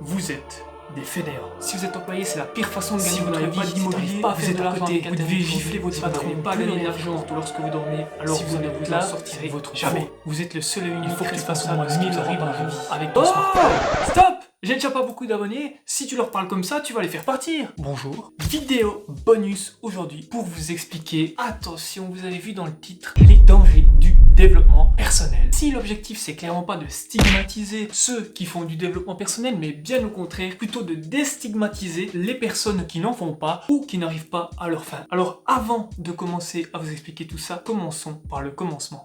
vous êtes des fainéants. Si vous êtes employé, c'est la pire façon de gagner votre vie. D'immobilier, Pas à faire de à côté, l'argent, vous devez gifler votre patron, pas gagner d'argent, surtout lorsque vous dormez. Alors si vous vous ne êtes vous là, en sortirez votre jamais. faute. Vous êtes le seul et unique Il faut que tu fasses au responsable moins de ce qui 1000 vous arrive euros dans par la vie jour. avec ton smartphone. Stop! J'ai déjà pas beaucoup d'abonnés. Si tu leur parles comme ça, tu vas les faire partir. Bonjour. Vidéo bonus aujourd'hui pour vous expliquer. Attention, vous avez vu dans le titre les dangers du développement personnel. Si l'objectif c'est clairement pas de stigmatiser ceux qui font du développement personnel, mais bien au contraire, plutôt de déstigmatiser les personnes qui n'en font pas ou qui n'arrivent pas à leur fin. Alors avant de commencer à vous expliquer tout ça, commençons par le commencement.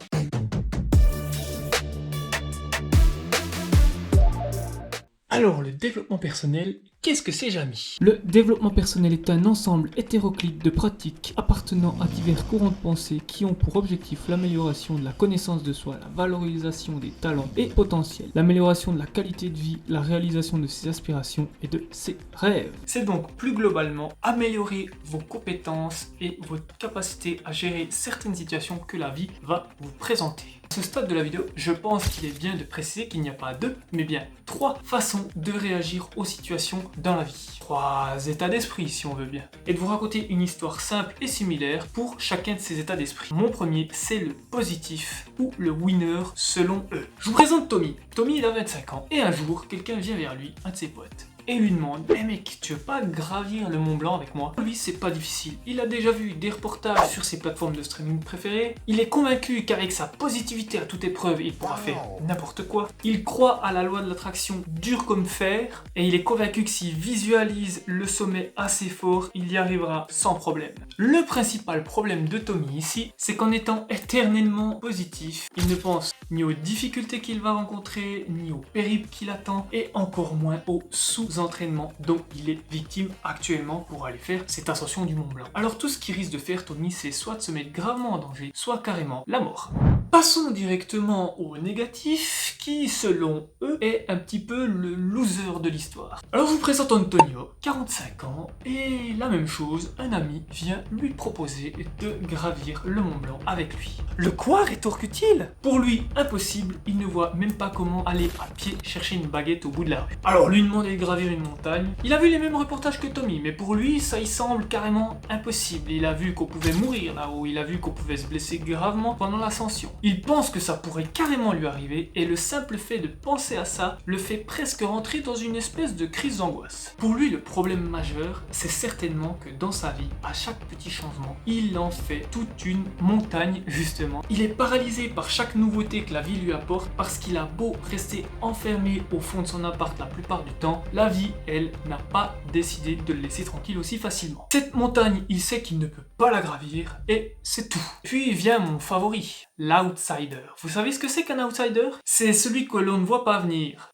Alors, le développement personnel, qu'est-ce que c'est, Jamy? Le développement personnel est un ensemble hétéroclite de pratiques appartenant à divers courants de pensée qui ont pour objectif l'amélioration de la connaissance de soi, la valorisation des talents et potentiels, l'amélioration de la qualité de vie, la réalisation de ses aspirations et de ses rêves. C'est donc plus globalement améliorer vos compétences et votre capacité à gérer certaines situations que la vie va vous présenter. À ce stade de la vidéo, je pense qu'il est bien de préciser qu'il n'y a pas deux, mais bien trois façons de réagir aux situations dans la vie. Trois états d'esprit, si on veut bien. Et de vous raconter une histoire simple et similaire pour chacun de ces états d'esprit. Mon premier, c'est le positif ou le winner selon eux. Je vous présente Tommy. Tommy, il a 25 ans et un jour, quelqu'un vient vers lui, un de ses potes, et lui demande: hey mec, tu veux pas gravir le Mont Blanc avec moi? Lui, c'est pas difficile. Il a déjà vu des reportages sur ses plateformes de streaming préférées. Il est convaincu qu'avec sa positivité à toute épreuve, il pourra faire n'importe quoi. Il croit à la loi de l'attraction dure comme fer et il est convaincu que s'il visualise le sommet assez fort, il y arrivera sans problème. Le principal problème de Tommy ici, c'est qu'en étant éternellement positif, il ne pense ni aux difficultés qu'il va rencontrer, ni aux périples qui l'attendent et encore moins aux sous-entraînements dont il est victime actuellement pour aller faire cette ascension du Mont Blanc. Alors tout ce qui risque de faire Tommy, c'est soit de se mettre gravement en danger, soit carrément la mort. Passons directement au négatif, qui selon eux est un petit peu le loser de l'histoire. Alors je vous présente Antonio, 45 ans, et la même chose, un ami vient lui proposer de gravir le Mont Blanc avec lui. Le quoi, rétorque-t-il? Pour lui, impossible, il ne voit même pas comment aller à pied chercher une baguette au bout de la rue. Alors lui demander de gravir une montagne, il a vu les mêmes reportages que Tommy, mais pour lui, ça y semble carrément impossible. Il a vu qu'on pouvait mourir là-haut, il a vu qu'on pouvait se blesser gravement pendant l'ascension. Il pense que ça pourrait carrément lui arriver, et le simple fait de penser à ça le fait presque rentrer dans une espèce de crise d'angoisse. Pour lui, le problème majeur, c'est certainement que dans sa vie, à chaque petit changement, il en fait toute une montagne justement. Il est paralysé par chaque nouveauté que la vie lui apporte parce qu'il a beau rester enfermé au fond de son appart la plupart du temps, la vie, elle, n'a pas décidé de le laisser tranquille aussi facilement. Cette montagne, il sait qu'il ne peut pas la gravir et c'est tout. Puis vient mon favori, l'outsider. Vous savez ce que c'est qu'un outsider? C'est celui que l'on ne voit pas venir.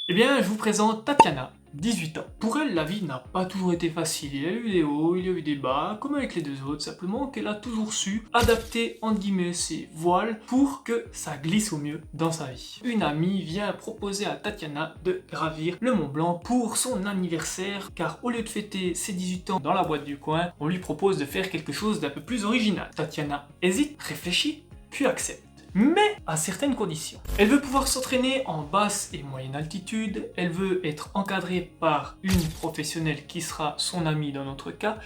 Eh bien, je vous présente Tatiana, 18 ans. Pour elle, la vie n'a pas toujours été facile. Il y a eu des hauts, il y a eu des bas, comme avec les deux autres, simplement qu'elle a toujours su adapter, entre guillemets, ses voiles pour que ça glisse au mieux dans sa vie. Une amie vient proposer à Tatiana de gravir le Mont Blanc pour son anniversaire, car au lieu de fêter ses 18 ans dans la boîte du coin, on lui propose de faire quelque chose d'un peu plus original. Tatiana hésite, réfléchit, puis accepte. Mais à certaines conditions. Elle veut pouvoir s'entraîner en basse et moyenne altitude, elle veut être encadrée par une professionnelle qui sera son amie dans notre cas,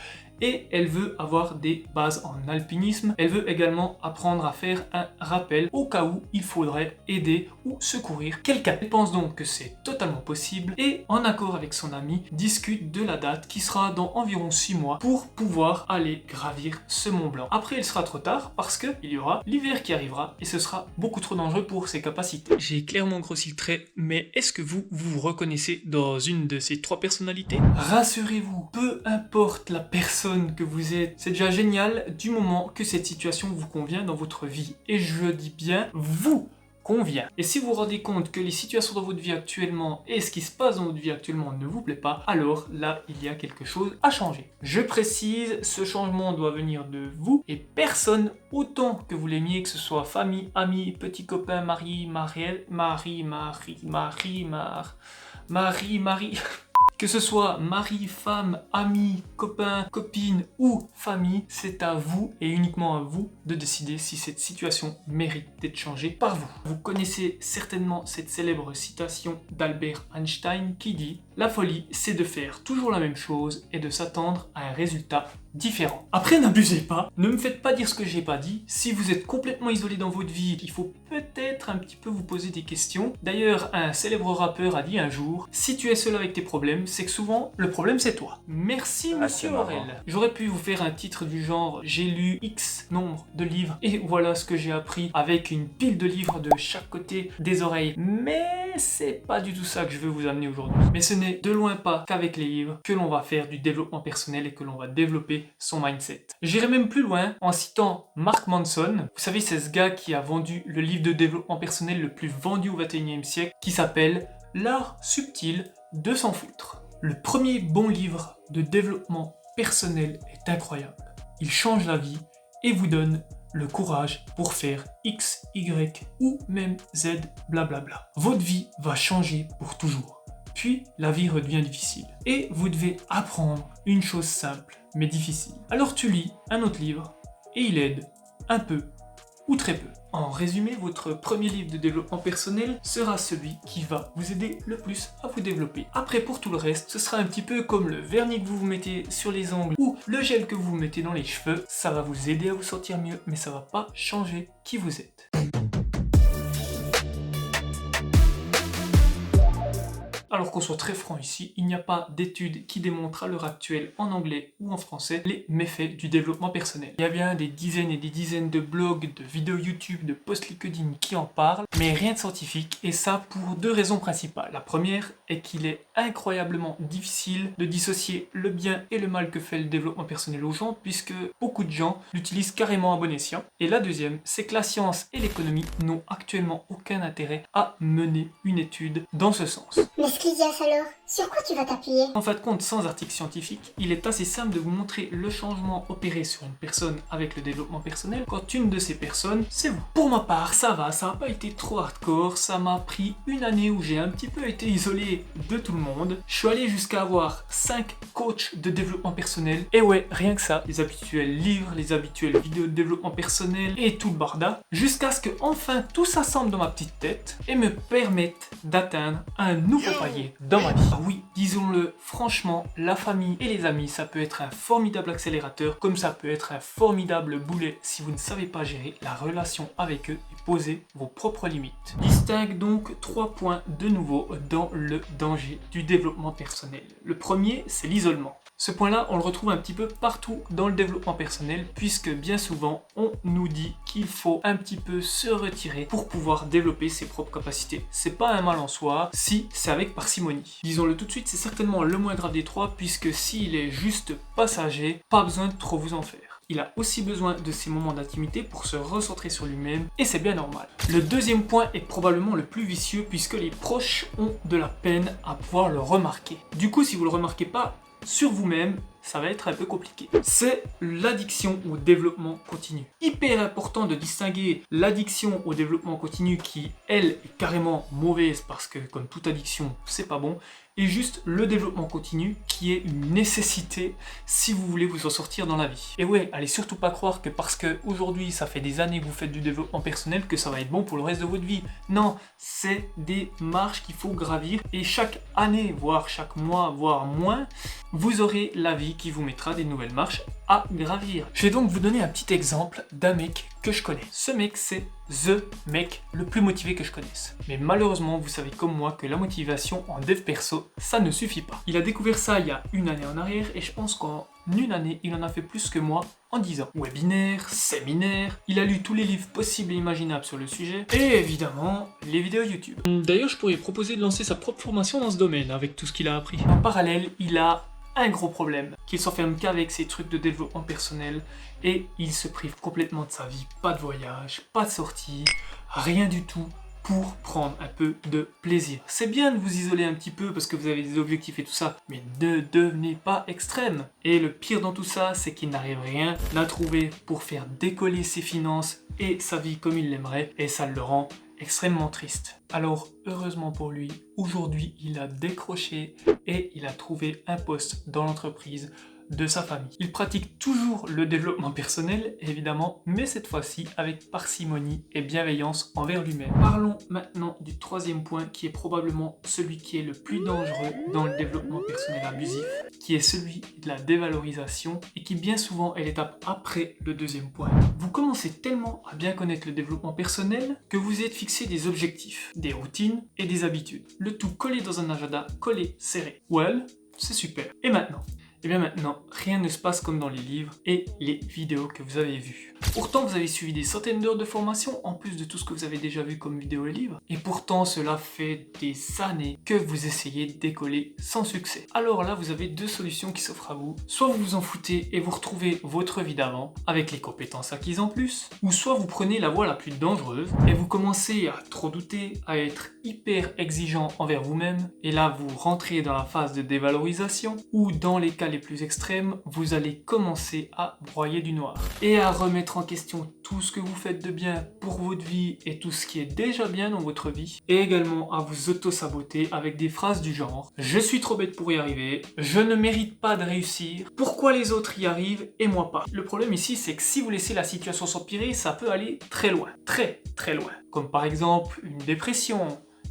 et elle veut avoir des bases en alpinisme. Elle veut également apprendre à faire un rappel au cas où il faudrait aider ou secourir quelqu'un. Elle pense donc que c'est totalement possible et en accord avec son ami, discute de la date qui sera dans environ 6 mois pour pouvoir aller gravir ce Mont Blanc. Après, il sera trop tard parce qu'il y aura l'hiver qui arrivera et ce sera beaucoup trop dangereux pour ses capacités. J'ai clairement grossi le trait, mais est-ce que vous vous reconnaissez dans une de ces trois personnalités? Rassurez-vous, peu importe la personne que vous êtes, c'est déjà génial du moment que cette situation vous convient dans votre vie. Et je dis bien vous convient. Et si vous vous rendez compte que les situations dans votre vie actuellement et ce qui se passe dans votre vie actuellement ne vous plaît pas, alors là, il y a quelque chose à changer. Je précise, ce changement doit venir de vous et personne, autant que vous l'aimiez, que ce soit famille, amis, petit copain, mari, marielle, Marie, Que ce soit mari, femme, ami, copain, copine ou famille, c'est à vous et uniquement à vous de décider si cette situation mérite d'être changée par vous. Vous connaissez certainement cette célèbre citation d'Albert Einstein qui dit « La folie, c'est de faire toujours la même chose et de s'attendre à un résultat différent. » Après, n'abusez pas, ne me faites pas dire ce que j'ai pas dit. Si vous êtes complètement isolé dans votre vie, il faut peut-être un petit peu vous poser des questions. D'ailleurs, un célèbre rappeur a dit un jour « Si tu es seul avec tes problèmes, c'est que souvent, le problème c'est toi. » Merci monsieur Aurel. J'aurais pu vous faire un titre du genre « J'ai lu X nombre de livres et voilà ce que j'ai appris » avec une pile de livres de chaque côté des oreilles. Mais c'est pas du tout ça que je veux vous amener aujourd'hui. Mais ce n'est de loin pas qu'avec les livres que l'on va faire du développement personnel et que l'on va développer son mindset. J'irai même plus loin en citant Mark Manson. Vous savez, c'est ce gars qui a vendu le livre de développement personnel le plus vendu au XXIe siècle qui s'appelle L'art subtil de s'en foutre. Le premier bon livre de développement personnel est incroyable. Il change la vie et vous donne le courage pour faire X, Y ou même Z, blablabla. Votre vie va changer pour toujours. Puis la vie redevient difficile. Et vous devez apprendre une chose simple mais difficile. Alors tu lis un autre livre et il aide un peu ou très peu. En résumé, votre premier livre de développement personnel sera celui qui va vous aider le plus à vous développer. Après, pour tout le reste, ce sera un petit peu comme le vernis que vous vous mettez sur les ongles ou le gel que vous vous mettez dans les cheveux. Ça va vous aider à vous sentir mieux, mais ça va pas changer qui vous êtes. Alors qu'on soit très franc ici, il n'y a pas d'études qui démontrent à l'heure actuelle en anglais ou en français les méfaits du développement personnel. Il y a bien des dizaines et des dizaines de blogs, de vidéos YouTube, de posts LinkedIn qui en parlent, mais rien de scientifique, et ça pour deux raisons principales. La première est qu'il est incroyablement difficile de dissocier le bien et le mal que fait le développement personnel aux gens, puisque beaucoup de gens l'utilisent carrément à bon escient. Et la deuxième, c'est que la science et l'économie n'ont actuellement aucun intérêt à mener une étude dans ce sens. Mais Skydias alors, sur quoi tu vas t'appuyer? En fin de compte, sans article scientifique, il est assez simple de vous montrer le changement opéré sur une personne avec le développement personnel quand une de ces personnes, c'est vous. Pour ma part, ça n'a pas été trop hardcore, ça m'a pris une année où j'ai un petit peu été isolé de tout le monde. Je suis allé jusqu'à avoir 5 coachs de développement personnel, et ouais, rien que ça, les habituels livres, les habituelles vidéos de développement personnel et tout le barda, jusqu'à ce que enfin tout s'assemble dans ma petite tête et me permette d'atteindre un nouveau palier dans ma vie. Ah oui, disons-le franchement, la famille et les amis, ça peut être un formidable accélérateur, comme ça peut être un formidable boulet si vous ne savez pas gérer la relation avec eux et poser vos propres limites. Distingue donc 3 points de nouveau dans le danger du développement personnel. Le premier, c'est l'isolement. Ce point-là, on le retrouve un petit peu partout dans le développement personnel, puisque bien souvent, on nous dit qu'il faut un petit peu se retirer pour pouvoir développer ses propres capacités. C'est pas un mal en soi, si c'est avec parcimonie. Disons-le tout de suite, c'est certainement le moins grave des trois, puisque s'il est juste passager, pas besoin de trop vous en faire. Il a aussi besoin de ces moments d'intimité pour se recentrer sur lui-même, et c'est bien normal. Le deuxième point est probablement le plus vicieux, puisque les proches ont de la peine à pouvoir le remarquer. Du coup, si vous le remarquez pas sur vous-même, ça va être un peu compliqué. C'est l'addiction au développement continu. Hyper important de distinguer l'addiction au développement continu qui, elle, est carrément mauvaise parce que, comme toute addiction, c'est pas bon, et juste le développement continu qui est une nécessité si vous voulez vous en sortir dans la vie. Et ouais, allez surtout pas croire que parce que aujourd'hui ça fait des années que vous faites du développement personnel que ça va être bon pour le reste de votre vie. Non, c'est des marches qu'il faut gravir et chaque année, voire chaque mois, voire moins, vous aurez la vie qui vous mettra des nouvelles marches à gravir. Je vais donc vous donner un petit exemple d'un mec que je connais. Ce mec, c'est THE mec le plus motivé que je connaisse. Mais malheureusement, vous savez comme moi que la motivation en dev perso, ça ne suffit pas. Il a découvert ça il y a une année en arrière et je pense qu'en une année, il en a fait plus que moi en 10 ans. Webinaire, séminaire, il a lu tous les livres possibles et imaginables sur le sujet et évidemment, les vidéos YouTube. D'ailleurs, je pourrais proposer de lancer sa propre formation dans ce domaine avec tout ce qu'il a appris. En parallèle, il a un gros problème, qu'il s'enferme qu'avec ses trucs de développement personnel et il se prive complètement de sa vie. Pas de voyage, pas de sortie, rien du tout pour prendre un peu de plaisir. C'est bien de vous isoler un petit peu parce que vous avez des objectifs et tout ça, mais ne devenez pas extrême. Et le pire dans tout ça, c'est qu'il n'arrive rien à trouver pour faire décoller ses finances et sa vie comme il l'aimerait et ça le rend extrêmement triste. Alors, heureusement pour lui, aujourd'hui, il a décroché et il a trouvé un poste dans l'entreprise de sa famille. Il pratique toujours le développement personnel, évidemment, mais cette fois-ci avec parcimonie et bienveillance envers lui-même. Parlons maintenant du troisième point qui est probablement celui qui est le plus dangereux dans le développement personnel abusif, qui est celui de la dévalorisation et qui bien souvent est l'étape après le deuxième point. Vous commencez tellement à bien connaître le développement personnel que vous êtes fixé des objectifs, des routines et des habitudes. Le tout collé dans un agenda, collé, serré. Well, c'est super. Et maintenant ? Et bien maintenant, rien ne se passe comme dans les livres et les vidéos que vous avez vues. Pourtant, vous avez suivi des centaines d'heures de formation, en plus de tout ce que vous avez déjà vu comme vidéo et livres. Et pourtant, cela fait des années que vous essayez de décoller sans succès. Alors là, vous avez deux solutions qui s'offrent à vous. Soit vous vous en foutez et vous retrouvez votre vie d'avant, avec les compétences acquises en plus. Ou soit vous prenez la voie la plus dangereuse et vous commencez à trop douter, à être hyper exigeant envers vous-même. Et là, vous rentrez dans la phase de dévalorisation, ou dans les cas les plus extrêmes, vous allez commencer à broyer du noir et à remettre en question tout ce que vous faites de bien pour votre vie et tout ce qui est déjà bien dans votre vie, et également à vous auto-saboter avec des phrases du genre « Je suis trop bête pour y arriver »,« Je ne mérite pas de réussir »,« Pourquoi les autres y arrivent et moi pas ?» Le problème ici, c'est que si vous laissez la situation s'empirer, ça peut aller très loin, très loin. Comme par exemple une dépression,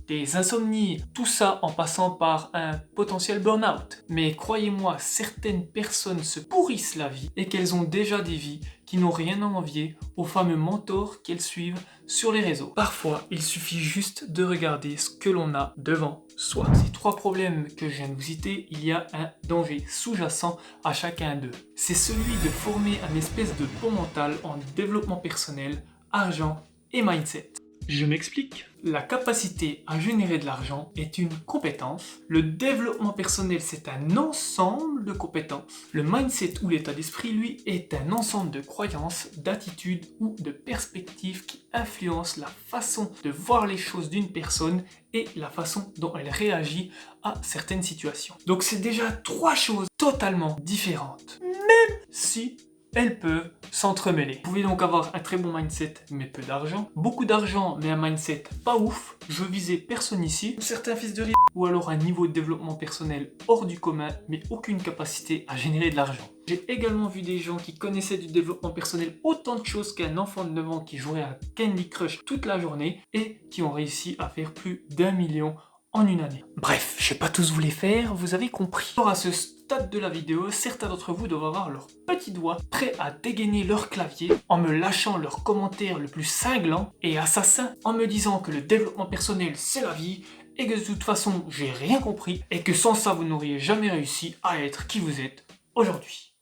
des insomnies, tout ça en passant par un potentiel burn-out. Mais croyez-moi, certaines personnes se pourrissent la vie et qu'elles ont déjà des vies qui n'ont rien à envier aux fameux mentors qu'elles suivent sur les réseaux. Parfois, il suffit juste de regarder ce que l'on a devant soi. Ces trois problèmes que je viens de vous citer, il y a un danger sous-jacent à chacun d'eux. C'est celui de former un espèce de pont mental en développement personnel, argent et mindset. Je m'explique. La capacité à générer de l'argent est une compétence. Le développement personnel, c'est un ensemble de compétences. Le mindset ou l'état d'esprit, lui, est un ensemble de croyances, d'attitudes ou de perspectives qui influencent la façon de voir les choses d'une personne et la façon dont elle réagit à certaines situations. Donc c'est déjà trois choses totalement différentes, même si elles peuvent s'entremêler. Vous pouvez donc avoir un très bon mindset mais peu d'argent, beaucoup d'argent mais un mindset pas ouf, je visais personne ici, certains fils de ou alors un niveau de développement personnel hors du commun mais aucune capacité à générer de l'argent. J'ai également vu des gens qui connaissaient du développement personnel autant de choses qu'un enfant de 9 ans qui jouait à Candy Crush toute la journée et qui ont réussi à faire plus d'1 million en une année. Bref, je vais pas tous vous les faire, vous avez compris. Alors à ce stade de la vidéo, certains d'entre vous doivent avoir leurs petits doigts prêts à dégainer leur clavier en me lâchant leurs commentaires le plus cinglant et assassin en me disant que le développement personnel c'est la vie et que de toute façon j'ai rien compris et que sans ça vous n'auriez jamais réussi à être qui vous êtes aujourd'hui.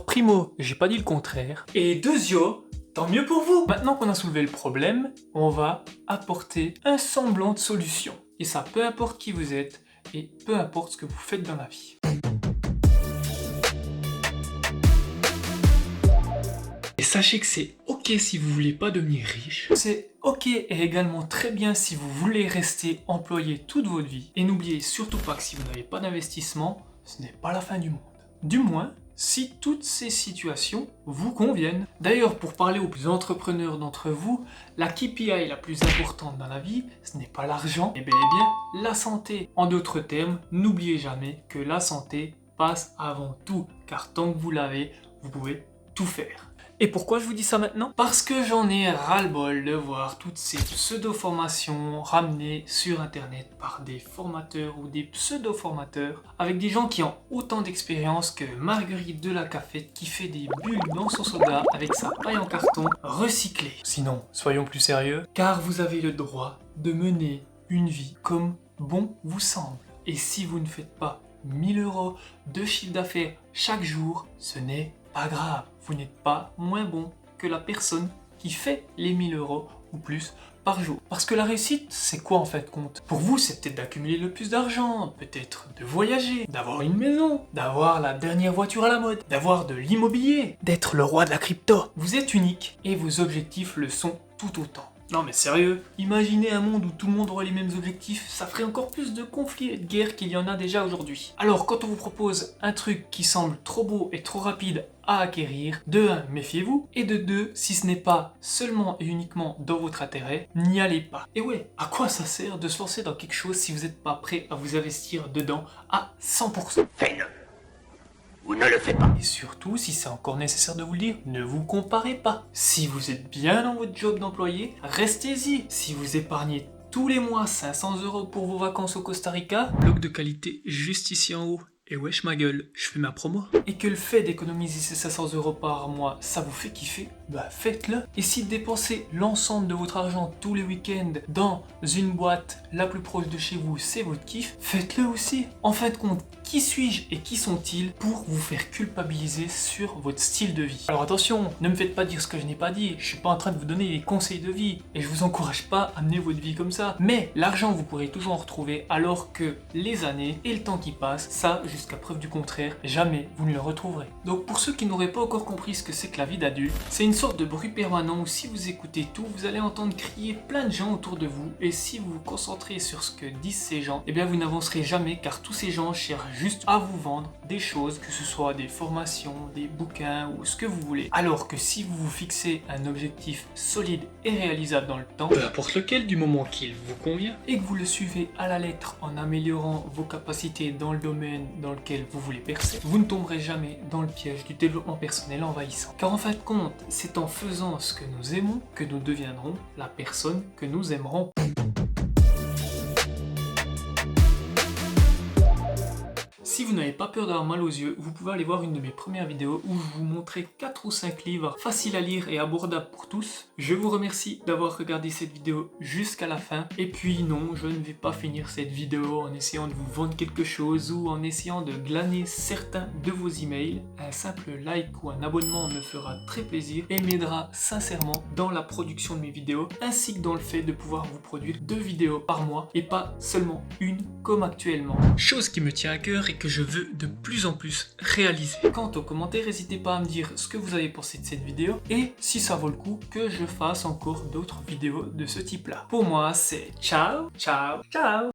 Primo, j'ai pas dit le contraire. Et deuxio, tant mieux pour vous. Maintenant qu'on a soulevé le problème, on va apporter un semblant de solution. Et ça, peu importe qui vous êtes et peu importe ce que vous faites dans la vie. Et sachez que c'est ok si vous voulez pas devenir riche. C'est ok et également très bien si vous voulez rester employé toute votre vie. Et n'oubliez surtout pas que si vous n'avez pas d'investissement, ce n'est pas la fin du monde. Du moins, si toutes ces situations vous conviennent. D'ailleurs, pour parler aux plus entrepreneurs d'entre vous, la KPI la plus importante dans la vie, ce n'est pas l'argent, mais bel et bien la santé. En d'autres termes, n'oubliez jamais que la santé passe avant tout, car tant que vous l'avez, vous pouvez tout faire. Et pourquoi je vous dis ça maintenant? Parce que j'en ai ras-le-bol de voir toutes ces pseudo-formations ramenées sur internet par des formateurs ou des pseudo-formateurs avec des gens qui ont autant d'expérience que Marguerite de la Cafette qui fait des bulles dans son soda avec sa paille en carton recyclée. Sinon, soyons plus sérieux, car vous avez le droit de mener une vie comme bon vous semble. Et si vous ne faites pas 1000 € de chiffre d'affaires chaque jour, ce n'est pas grave, vous n'êtes pas moins bon que la personne qui fait les 1000 € ou plus par jour. Parce que la réussite, c'est quoi en fait compte? Pour vous, c'est peut-être d'accumuler le plus d'argent, peut-être de voyager, d'avoir une maison, d'avoir la dernière voiture à la mode, d'avoir de l'immobilier, d'être le roi de la crypto. Vous êtes unique et vos objectifs le sont tout autant. Non mais sérieux, imaginez un monde où tout le monde aurait les mêmes objectifs, ça ferait encore plus de conflits et de guerres qu'il y en a déjà aujourd'hui. Alors quand on vous propose un truc qui semble trop beau et trop rapide à acquérir, de 1, méfiez-vous, et de 2, si ce n'est pas seulement et uniquement dans votre intérêt, n'y allez pas. Et ouais, à quoi ça sert de se lancer dans quelque chose si vous n'êtes pas prêt à vous investir dedans à 100%? Fais-le. Ou ne le fais pas. Et surtout, si c'est encore nécessaire de vous le dire, ne vous comparez pas. Si vous êtes bien dans votre job d'employé, restez-y. Si vous épargnez tous les mois 500 € pour vos vacances au Costa Rica, log de qualité juste ici en haut. Et wesh ma gueule, je fais ma promo. Et que le fait d'économiser ces 500 € par mois, ça vous fait kiffer, bah faites-le. Et si dépenser l'ensemble de votre argent tous les week-ends dans une boîte la plus proche de chez vous, c'est votre kiff, faites-le aussi. En fin de compte, qui suis-je et qui sont-ils pour vous faire culpabiliser sur votre style de vie? Alors attention, ne me faites pas dire ce que je n'ai pas dit, je suis pas en train de vous donner des conseils de vie et je vous encourage pas à mener votre vie comme ça. Mais l'argent vous pourrez toujours en retrouver alors que les années et le temps qui passe, ça jusqu'à preuve du contraire, jamais vous ne le retrouverez. Donc pour ceux qui n'auraient pas encore compris ce que c'est que la vie d'adulte, c'est une sorte de bruit permanent où si vous écoutez tout, vous allez entendre crier plein de gens autour de vous et si vous vous concentrez sur ce que disent ces gens, eh bien vous n'avancerez jamais car tous ces gens cherchent juste à vous vendre des choses, que ce soit des formations, des bouquins ou ce que vous voulez. Alors que si vous vous fixez un objectif solide et réalisable dans le temps, peu importe lequel du moment qu'il vous convient, et que vous le suivez à la lettre en améliorant vos capacités dans le domaine dans lequel vous voulez percer, vous ne tomberez jamais dans le piège du développement personnel envahissant. Car en fin de compte, c'est en faisant ce que nous aimons que nous deviendrons la personne que nous aimerons. Si vous n'avez pas peur d'avoir mal aux yeux, vous pouvez aller voir une de mes premières vidéos où je vous montrais 4 ou 5 livres faciles à lire et abordables pour tous. Je vous remercie d'avoir regardé cette vidéo jusqu'à la fin. Et puis non, je ne vais pas finir cette vidéo en essayant de vous vendre quelque chose ou en essayant de glaner certains de vos emails. Un simple like ou un abonnement me fera très plaisir et m'aidera sincèrement dans la production de mes vidéos ainsi que dans le fait de pouvoir vous produire 2 vidéos par mois et pas seulement une comme actuellement. Chose qui me tient à cœur et que je veux de plus en plus réaliser. Quant aux commentaires, n'hésitez pas à me dire ce que vous avez pensé de cette vidéo et si ça vaut le coup que je fasse encore d'autres vidéos de ce type là. Pour moi c'est ciao, ciao, ciao.